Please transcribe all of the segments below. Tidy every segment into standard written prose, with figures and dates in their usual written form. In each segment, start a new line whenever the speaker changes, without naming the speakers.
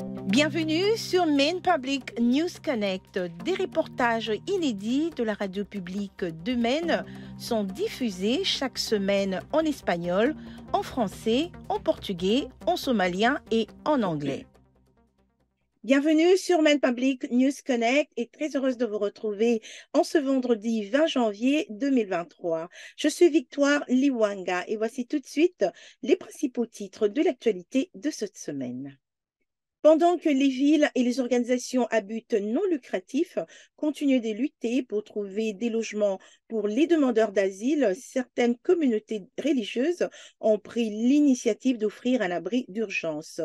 Bienvenue sur Maine Public News Connect. Des reportages inédits de la radio publique de Maine sont diffusés chaque semaine en espagnol, en français, en portugais, en somalien et en anglais. Bienvenue sur Maine Public News Connect et très heureuse de vous retrouver en ce vendredi 20 janvier 2023. Je suis Victoire Liwanga et voici tout de suite les principaux titres de l'actualité de cette semaine. Pendant que les villes et les organisations à but non lucratif continuent de lutter pour trouver des logements pour les demandeurs d'asile, certaines communautés religieuses ont pris l'initiative d'offrir un abri d'urgence.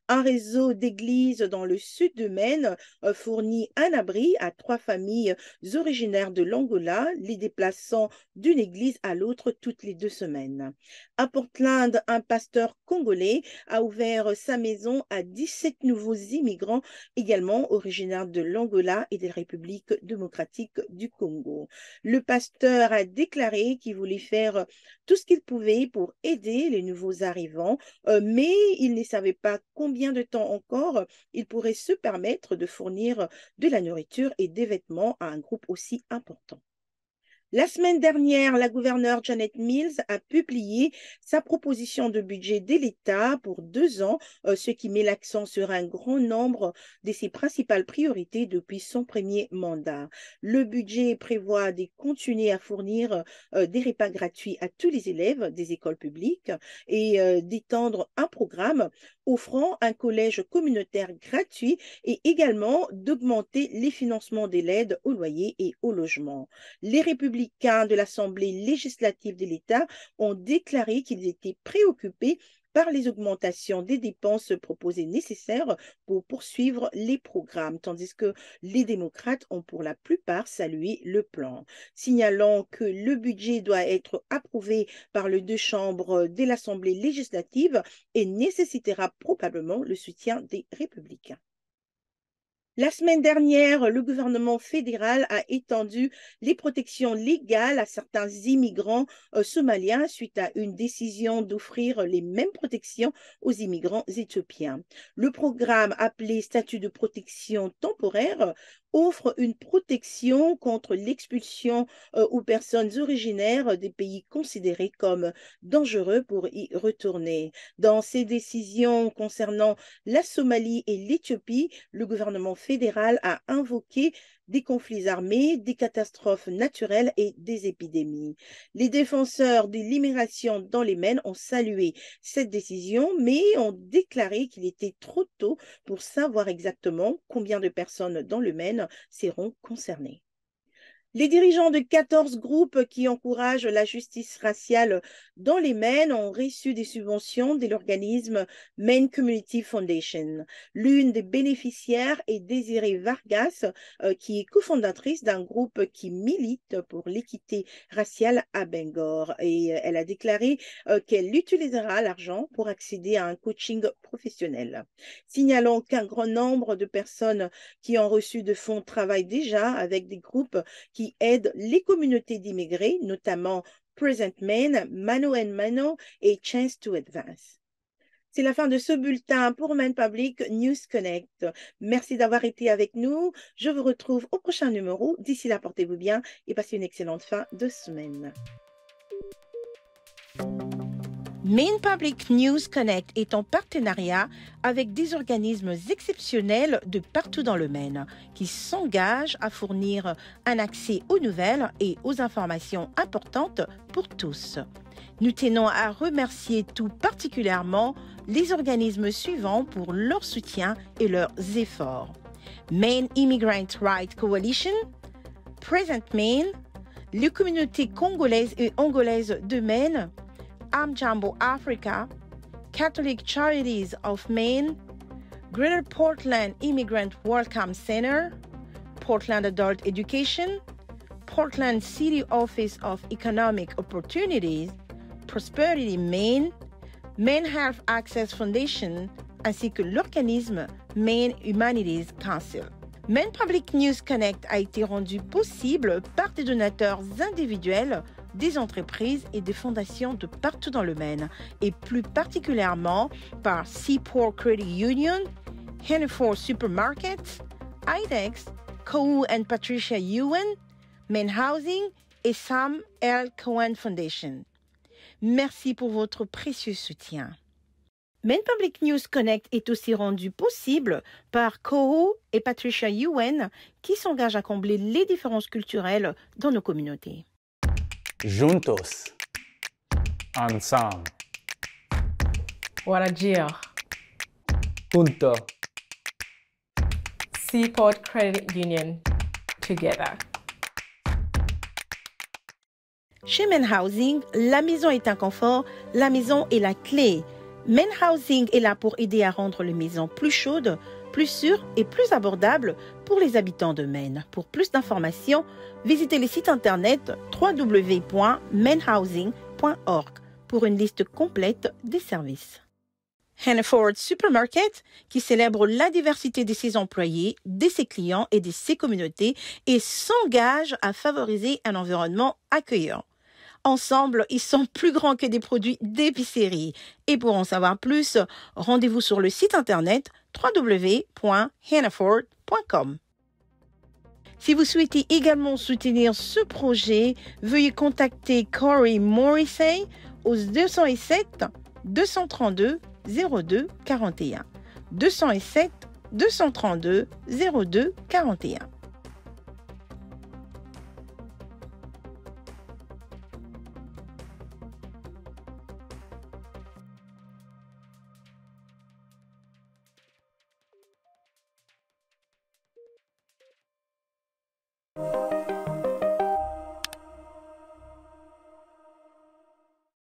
Un réseau d'églises dans le sud de Maine fournit un abri à 3 familles originaires de l'Angola, les déplaçant d'une église à l'autre toutes les 2 semaines. À Portland, un pasteur congolais a ouvert sa maison à 17 nouveaux immigrants, également originaires de l'Angola et de la République démocratique du Congo. Le pasteur a déclaré qu'il voulait faire tout ce qu'il pouvait pour aider les nouveaux arrivants, mais il ne savait pas combien de temps encore il pourrait se permettre de fournir de la nourriture et des vêtements à un groupe aussi important. La semaine dernière, la gouverneure Janet Mills a publié sa proposition de budget de l'État pour 2 ans, ce qui met l'accent sur un grand nombre de ses principales priorités depuis son premier mandat. Le budget prévoit de continuer à fournir des repas gratuits à tous les élèves des écoles publiques et d'étendre un programme offrant un collège communautaire gratuit et également d'augmenter les financements de l'aide au loyer et au logement. Les républicains de l'Assemblée législative de l'État ont déclaré qu'ils étaient préoccupés par les augmentations des dépenses proposées nécessaires pour poursuivre les programmes, tandis que les démocrates ont pour la plupart salué le plan, signalant que le budget doit être approuvé par les 2 chambres de l'Assemblée législative et nécessitera probablement le soutien des républicains. La semaine dernière, le gouvernement fédéral a étendu les protections légales à certains immigrants somaliens suite à une décision d'offrir les mêmes protections aux immigrants éthiopiens. Le programme appelé statut de protection temporaire offre une protection contre l'expulsion aux personnes originaires des pays considérés comme dangereux pour y retourner. Dans ces décisions concernant la Somalie et l'Éthiopie, le gouvernement fédéral a invoqué des conflits armés, des catastrophes naturelles et des épidémies. Les défenseurs de l'immigration dans les Maine ont salué cette décision, mais ont déclaré qu'il était trop tôt pour savoir exactement combien de personnes dans le Maine seront concernées. Les dirigeants de 14 groupes qui encouragent la justice raciale dans les Maine ont reçu des subventions de l'organisme Maine Community Foundation. L'une des bénéficiaires est Désirée Vargas, qui est cofondatrice d'un groupe qui milite pour l'équité raciale à Bangor. Et elle a déclaré qu'elle utilisera l'argent pour accéder à un coaching professionnel. Signalant qu'un grand nombre de personnes qui ont reçu de fonds travaillent déjà avec des groupes qui aident les communautés d'immigrés, notamment Present Maine, Mano and Mano et Chance to Advance. C'est la fin de ce bulletin pour Maine Public News Connect. Merci d'avoir été avec nous. Je vous retrouve au prochain numéro. D'ici là, portez-vous bien et passez une excellente fin de semaine. Maine Public News Connect est en partenariat avec des organismes exceptionnels de partout dans le Maine qui s'engagent à fournir un accès aux nouvelles et aux informations importantes pour tous. Nous tenons à remercier tout particulièrement les organismes suivants pour leur soutien et leurs efforts. Maine Immigrant Rights Coalition, Present Maine, les communautés congolaises et angolaises de Maine, Amjambo Africa, Catholic Charities of Maine, Greater Portland Immigrant Welcome Center, Portland Adult Education, Portland City Office of Economic Opportunities, Prosperity Maine, Maine Health Access Foundation, ainsi que l'organisme Maine Humanities Council. Maine Public News Connect a été rendu possible par des donateurs individuels, des entreprises et des fondations de partout dans le Maine, et plus particulièrement par Seaport Credit Union, Hannaford Supermarkets, IDEX, Kohu and Patricia Ewan, Maine Housing et Sam L. Cohen Foundation. Merci pour votre précieux soutien. Maine Public News Connect est aussi rendu possible par Kohu et Patricia Ewan qui s'engagent à combler les différences culturelles dans nos communautés.
Juntos. Ensemble.
Warajir.
Junto.
Seaport Credit Union. Together.
Chez Maine Housing, la maison est un confort, la maison est la clé. Maine Housing est là pour aider à rendre les maisons plus chaudes, plus sûres et plus abordables pour les habitants de Maine. Pour plus d'informations, visitez le site internet www.mainehousing.org pour une liste complète des services. Hannaford Supermarket, qui célèbre la diversité de ses employés, de ses clients et de ses communautés et s'engage à favoriser un environnement accueillant. Ensemble, ils sont plus grands que des produits d'épicerie. Et pour en savoir plus, rendez-vous sur le site internet www.hannaford.com. Si vous souhaitez également soutenir ce projet, veuillez contacter Corey Morrissey au 207 232 02 41. 207 232 02 41.